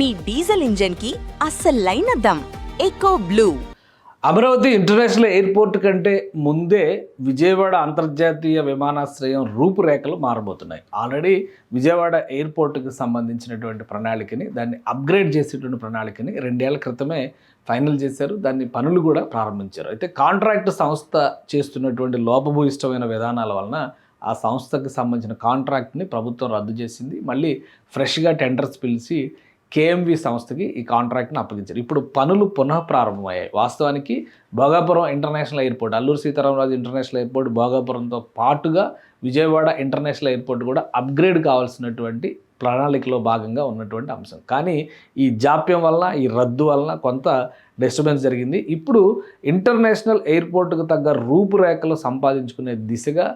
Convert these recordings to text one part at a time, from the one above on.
మీ diesel engine కి అస్సలైన దమ్ eco blue. Amaravati international airport కంటే ముందే విజయవాడ అంతర్జాతీయ విమానాశ్రయం రూపురేఖలు మారబోతున్నాయి. ఆల్రెడీ విజయవాడ ఎయిర్పోర్ట్కి సంబంధించినటువంటి ప్రణాళికని, దాన్ని అప్గ్రేడ్ చేసేటువంటి ప్రణాళికని 2 ఏళ్ల క్రితమే ఫైనల్ చేశారు. దాన్ని పనులు కూడా ప్రారంభించారు. అయితే కాంట్రాక్ట్ సంస్థ చేస్తున్నటువంటి లోపభూయిష్టమైన విధానాల వలన ఆ సంస్థకి సంబంధించిన కాంట్రాక్ట్ని ప్రభుత్వం రద్దు చేసింది. మళ్ళీ ఫ్రెష్గా టెండర్స్ పిలిచి కేఎంవి సంస్థకి ఈ కాంట్రాక్ట్ని అప్పగించారు. ఇప్పుడు పనులు పునః ప్రారంభమయ్యాయి. వాస్తవానికి Bhogapuram international airport, Alluri Sitaramaraju international airport, భోగాపురంతో పాటుగా విజయవాడ ఇంటర్నేషనల్ ఎయిర్పోర్ట్ కూడా అప్గ్రేడ్ కావాల్సినటువంటి ప్రణాళికలో భాగంగా ఉన్నటువంటి అంశం. కానీ ఈ జాప్యం వలన, ఈ రద్దు వలన కొంత డిస్టర్బెన్స్ జరిగింది. ఇప్పుడు ఇంటర్నేషనల్ ఎయిర్పోర్ట్కు తగ్గ రూపురేఖలు సంపాదించుకునే దిశగా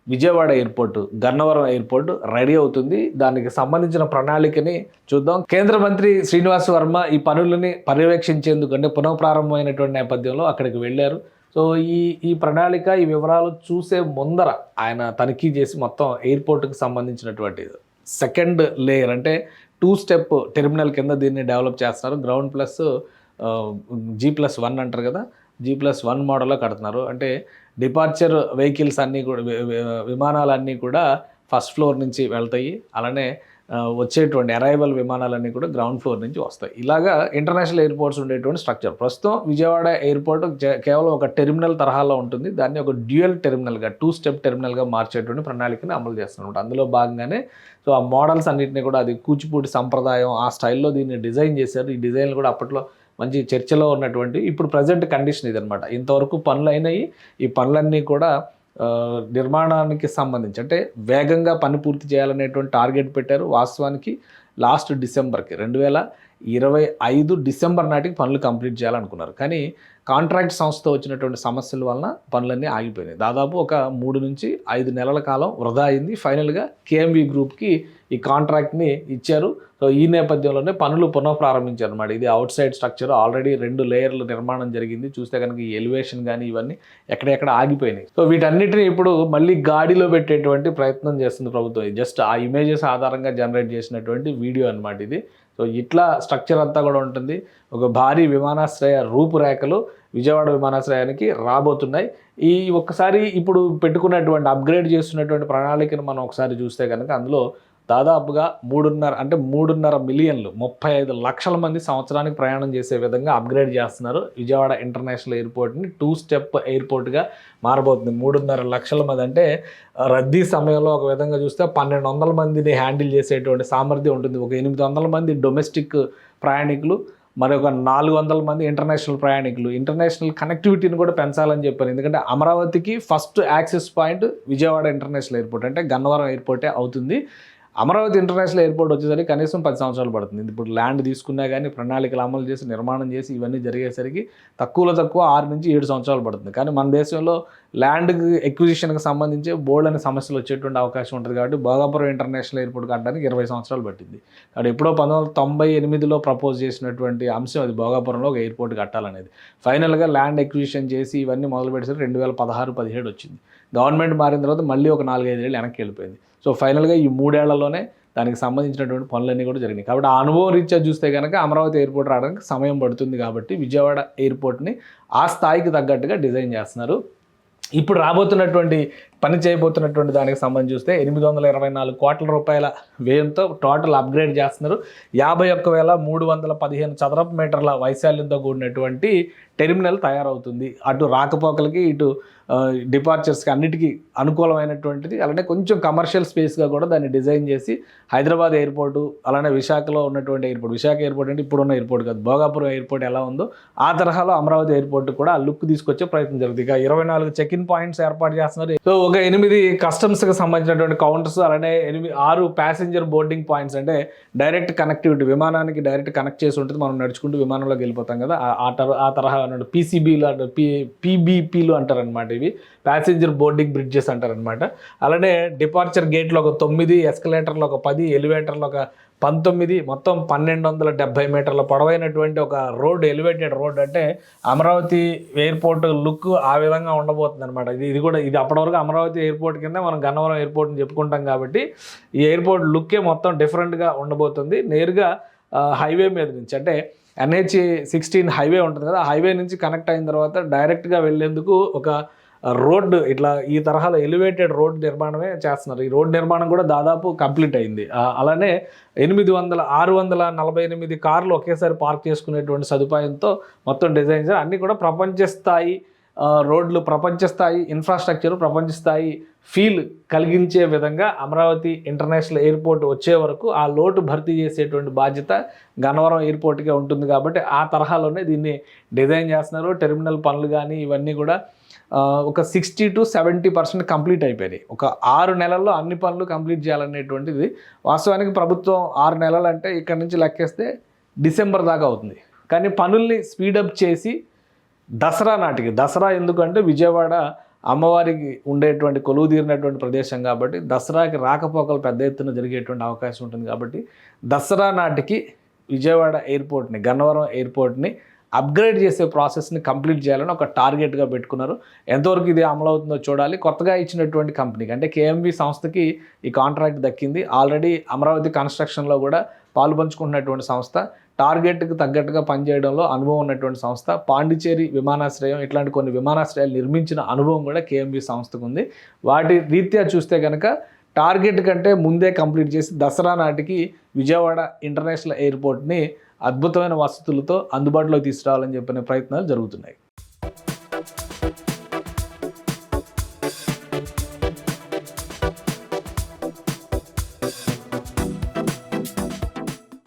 Vijayawada airport, Gannavaram airport ready అవుతుంది. దానికి సంబంధించిన ప్రణాళికని చూద్దాం. కేంద్ర మంత్రి శ్రీనివాస్ వర్మ ఈ పనులని పర్యవేక్షించేందుకు, అంటే పునఃప్రారంభమైనటువంటి నేపథ్యంలో అక్కడికి వెళ్ళారు. సో ఈ ప్రణాళిక, ఈ వివరాలు చూసే ముందర ఆయన తనిఖీ చేసి మొత్తం ఎయిర్పోర్ట్కి సంబంధించినటువంటి సెకండ్ లేయర్, అంటే 2 స్టెప్ టెర్మినల్ కింద దీన్ని డెవలప్ చేస్తున్నారు. గ్రౌండ్ ప్లస్ G+1 అంటారు కదా, G+1 మోడల్లో కడుతున్నారు. అంటే డిపార్చర్ వెహికల్స్ అన్నీ కూడా, విమానాలన్నీ కూడా ఫస్ట్ ఫ్లోర్ నుంచి వెళ్తాయి. అలానే వచ్చేటువంటి అరైవల్ విమానాలన్నీ కూడా గ్రౌండ్ ఫ్లోర్ నుంచి వస్తాయి. ఇలాగా ఇంటర్నేషనల్ ఎయిర్పోర్ట్స్ ఉండేటువంటి స్ట్రక్చర్. ప్రస్తుతం విజయవాడ ఎయిర్పోర్ట్ కేవలం ఒక టెర్మినల్ తరహాలో ఉంటుంది. దాన్ని ఒక డ్యూయల్ టెర్మినల్గా, 2 స్టెప్ టెర్మినల్గా మార్చేటువంటి ప్రణాళికని అమలు చేస్తున్నారు. అందులో భాగంగానే సో ఆ మోడల్స్ అన్నింటినీ కూడా, అది కూచిపూడి సంప్రదాయం ఆ స్టైల్లో దీన్ని డిజైన్ చేశారు. ఈ డిజైన్లు కూడా అప్పట్లో మంచి చర్చలో ఉన్నటువంటి, ఇప్పుడు ప్రజెంట్ కండిషన్ ఇదనమాట. ఇంతవరకు పనులు అయినాయి. ఈ పనులన్నీ కూడా నిర్మాణానికి సంబంధించి, అంటే వేగంగా పని పూర్తి చేయాలనేటువంటి టార్గెట్ పెట్టారు. వాస్తవానికి లాస్ట్ డిసెంబర్కి 2025 డిసెంబర్ నాటికి పనులు కంప్లీట్ చేయాలనుకున్నారు. కానీ కాంట్రాక్ట్ సంస్థ వచ్చినటువంటి సమస్యల వలన పనులన్నీ ఆగిపోయినాయి. దాదాపు ఒక 3 నుంచి 5 నెలల కాలం వృధా అయింది. ఫైనల్గా కేఎంవి గ్రూప్కి ఈ కాంట్రాక్ట్ని ఇచ్చారు. సో ఈ నేపథ్యంలోనే పనులు పునః ప్రారంభించారు అనమాట. ఇది అవుట్ సైడ్ స్ట్రక్చర్, ఆల్రెడీ 2 లేయర్లు నిర్మాణం జరిగింది. చూస్తే కనుక ఈ ఎలివేషన్ కానీ ఇవన్నీ ఎక్కడెక్కడ ఆగిపోయినాయి. సో వీటన్నిటిని ఇప్పుడు మళ్ళీ గాడిలో పెట్టేటువంటి ప్రయత్నం చేస్తుంది ప్రభుత్వం. జస్ట్ ఆ ఇమేజెస్ ఆధారంగా జనరేట్ చేసినటువంటి వీడియో అనమాట ఇది. సో ఇట్లా స్ట్రక్చర్ అంతా కూడా ఉంటుంది. ఒక భారీ విమానాశ్రయ రూపురేఖలు విజయవాడ విమానాశ్రయానికి రాబోతున్నాయి. ఈ ఒక్కసారి ఇప్పుడు పెట్టుకున్నటువంటి అప్గ్రేడ్ చేస్తున్నటువంటి ప్రణాళికను మనం ఒకసారి చూస్తే కనుక అందులో దాదాపుగా 3.5 మిలియన్లు, 35 లక్షల మంది సంవత్సరానికి ప్రయాణం చేసే విధంగా అప్గ్రేడ్ చేస్తున్నారు. విజయవాడ ఇంటర్నేషనల్ ఎయిర్పోర్ట్ని 2 స్టెప్ ఎయిర్పోర్ట్గా మారబోతుంది. 3.5 లక్షల మంది అంటే రద్దీ సమయంలో ఒక విధంగా చూస్తే 1200 మందిని హ్యాండిల్ చేసేటువంటి సామర్థ్యం ఉంటుంది. ఒక 800 మంది డొమెస్టిక్ ప్రయాణికులు, మరి ఒక 400 మంది ఇంటర్నేషనల్ ప్రయాణికులు. ఇంటర్నేషనల్ కనెక్టివిటీని కూడా పెంచాలని చెప్పారు. ఎందుకంటే అమరావతికి first access point Vijayawada international airport, అంటే గన్నవరం ఎయిర్పోర్టే అవుతుంది. అమరావతి ఇంటర్నేషనల్ ఎయిర్పోర్ట్ వచ్చేసరికి కనీసం 10 సంవత్సరాలు పడుతుంది. ఇప్పుడు ల్యాండ్ తీసుకున్నా కానీ, ప్రణాళికలు అమలు చేసి, నిర్మాణం చేసి ఇవన్నీ జరిగేసరికి తక్కువ 6 నుంచి 7 సంవత్సరాలు పడుతుంది. కానీ మన దేశంలో ల్యాండ్ ఎక్విజిషన్కి సంబంధించి బోల్డ్ అనే సమస్యలు వచ్చేటువంటి అవకాశం ఉంటుంది. కాబట్టి భోగాపురం ఇంటర్నేషనల్ ఎయిర్పోర్ట్ కట్టడానికి 20 సంవత్సరాలు పట్టింది. కాబట్టి ఎప్పుడో 1998లో ప్రపోజ్ చేసినటువంటి అంశం అది, భోగాపురంలో ఒక ఎయిర్పోర్ట్ కట్టాలనేది. ఫైనల్గా ల్యాండ్ ఎక్విజిషన్ చేసి ఇవన్నీ మొదలు పెట్టేసరికి 2016-17 వచ్చింది. గవర్నమెంట్ మారిన తర్వాత మళ్ళీ ఒక 4-5 ఏళ్ళు వెనక్కి వెళ్ళిపోయింది. సో ఫైనల్గా ఈ 3 ఏళ్లలోనే దానికి సంబంధించినటువంటి పనులన్నీ కూడా జరిగినాయి. కాబట్టి ఆ అనుభవం రీత్యా చూస్తే కనుక అమరావతి ఎయిర్పోర్ట్ రావడానికి సమయం పడుతుంది. కాబట్టి విజయవాడ ఎయిర్పోర్ట్ని ఆ స్థాయికి తగ్గట్టుగా డిజైన్ చేస్తున్నారు. ఇప్పుడు రాబోతున్నటువంటి పని చేయబోతున్నటువంటి దానికి సంబంధించి చూస్తే 824 కోట్ల రూపాయల వ్యయంతో టోటల్ అప్గ్రేడ్ చేస్తున్నారు. 51,315 చదరపు మీటర్ల వైశాల్యంతో కూడినటువంటి టెర్మినల్ తయారవుతుంది. అటు రాకపోకలకి, ఇటు డిపార్చర్స్కి అన్నిటికీ అనుకూలమైనటువంటిది. అలానే కొంచెం కమర్షియల్ స్పేస్గా కూడా దాన్ని డిజైన్ చేసి హైదరాబాద్ ఎయిర్పోర్టు, అలానే విశాఖలో ఉన్నటువంటి ఎయిర్పోర్ట్, విశాఖ ఎయిర్పోర్ట్ అంటే ఇప్పుడున్న ఎయిర్పోర్ట్ కాదు, భోగాపురం ఎయిర్పోర్ట్ ఎలా ఉందో ఆ తరహాలో అమరావతి ఎయిర్పోర్ట్ కూడా ఆ లుక్ తీసుకొచ్చే ప్రయత్నం జరుగుతుంది. ఇక 24 చెక్-ఇన్ పాయింట్స్ ఏర్పాటు చేస్తున్నారు. సో ఒక 8 కస్టమ్స్కి సంబంధించినటువంటి కౌంటర్స్, అలానే 6 ప్యాసింజర్ బోర్డింగ్ పాయింట్స్, అంటే డైరెక్ట్ కనెక్టివిటీ, విమానానికి డైరెక్ట్ కనెక్ట్ చేసి ఉంటుంది. మనం నడుచుకుంటూ విమానంలోకి వెళ్ళిపోతాం కదా, ఆ తరహా పీసీబీలు అంటే పీబీపీలు అంటారనమాట. ఇవి ప్యాసింజర్ బోర్డింగ్ బ్రిడ్జెస్ అంటారనమాట. అలానే డిపార్చర్ గేట్లో ఒక 9, ఎస్కలేటర్లో ఒక 10, ఎలివేటర్లో ఒక 19, మొత్తం 1270 మీటర్ల పొడవైనటువంటి ఒక రోడ్, ఎలివేటెడ్ రోడ్. అంటే అమరావతి ఎయిర్పోర్ట్ లుక్ ఆ విధంగా ఉండబోతుంది అనమాట. ఇది అప్పటివరకు అమరావతి ఎయిర్పోర్ట్ కింద మనం గన్నవరం ఎయిర్పోర్ట్ని చెప్పుకుంటాం. కాబట్టి ఈ ఎయిర్పోర్ట్ లుక్కే మొత్తం డిఫరెంట్గా ఉండబోతుంది. నేరుగా హైవే మీద నుంచి, అంటే NH-16 హైవే ఉంటుంది కదా, ఆ హైవే నుంచి కనెక్ట్ అయిన తర్వాత డైరెక్ట్గా వెళ్ళేందుకు ఒక రోడ్డు, ఇట్లా ఈ తరహాలో ఎలివేటెడ్ రోడ్ నిర్మాణమే చేస్తున్నారు. ఈ రోడ్ నిర్మాణం కూడా దాదాపు కంప్లీట్ అయింది. అలానే 648 కార్లు ఒకేసారి పార్క్ చేసుకునేటువంటి సదుపాయంతో మొత్తం డిజైన్స్ అన్నీ కూడా ప్రపంచ స్థాయి రోడ్లు, ప్రపంచ స్థాయి ఇన్ఫ్రాస్ట్రక్చర్, ప్రపంచ స్థాయి ఫీల్ కలిగించే విధంగా అమరావతి ఇంటర్నేషనల్ ఎయిర్పోర్ట్ వచ్చే వరకు ఆ లోటు భర్తీ చేసేటువంటి బాధ్యత గన్నవరం ఎయిర్పోర్ట్కే ఉంటుంది. కాబట్టి ఆ తరహాలోనే దీన్ని డిజైన్ చేస్తున్నారు. టెర్మినల్ పనులు కానీ ఇవన్నీ కూడా ఒక 60 to 70% కంప్లీట్ అయిపోయినాయి. ఒక 6 నెలల్లో అన్ని పనులు కంప్లీట్ చేయాలనేటువంటిది వాస్తవానికి ప్రభుత్వం 6 నెలలు అంటే ఇక్కడ నుంచి లెక్కేస్తే డిసెంబర్ దాకా అవుతుంది. కానీ పనుల్ని స్పీడప్ చేసి దసరా నాటికి, దసరా ఎందుకంటే విజయవాడ అమ్మవారికి ఉండేటువంటి కొలువు తీరినటువంటి ప్రదేశం కాబట్టి దసరాకి రాకపోకలు పెద్ద ఎత్తున జరిగేటువంటి అవకాశం ఉంటుంది. కాబట్టి దసరా నాటికి విజయవాడ ఎయిర్పోర్ట్ని, గన్నవరం ఎయిర్పోర్ట్ని అప్గ్రేడ్ చేసే ప్రాసెస్ని కంప్లీట్ చేయాలని ఒక టార్గెట్గా పెట్టుకున్నారు. ఎంతవరకు ఇది అమలవుతుందో చూడాలి. కొత్తగా ఇచ్చినటువంటి కంపెనీకి అంటే KMV సంస్థకి ఈ కాంట్రాక్ట్ దక్కింది. ఆల్రెడీ అమరావతి కన్స్ట్రక్షన్లో కూడా పాలుపంచుకుంటున్నటువంటి సంస్థ, టార్గెట్కి తగ్గట్టుగా పనిచేయడంలో అనుభవం ఉన్నటువంటి సంస్థ. పాండిచేరి విమానాశ్రయం ఇట్లాంటి కొన్ని విమానాశ్రయాలు నిర్మించిన అనుభవం కూడా KMV సంస్థకు ఉంది. వాటి రీత్యా చూస్తే కనుక టార్గెట్ కంటే ముందే కంప్లీట్ చేసి దసరా నాటికి విజయవాడ ఇంటర్నేషనల్ ఎయిర్పోర్ట్ని అద్భుతమైన వసతులతో అందుబాటులోకి తీసుకురావాలని చెప్పిన ప్రయత్నాలు జరుగుతున్నాయి.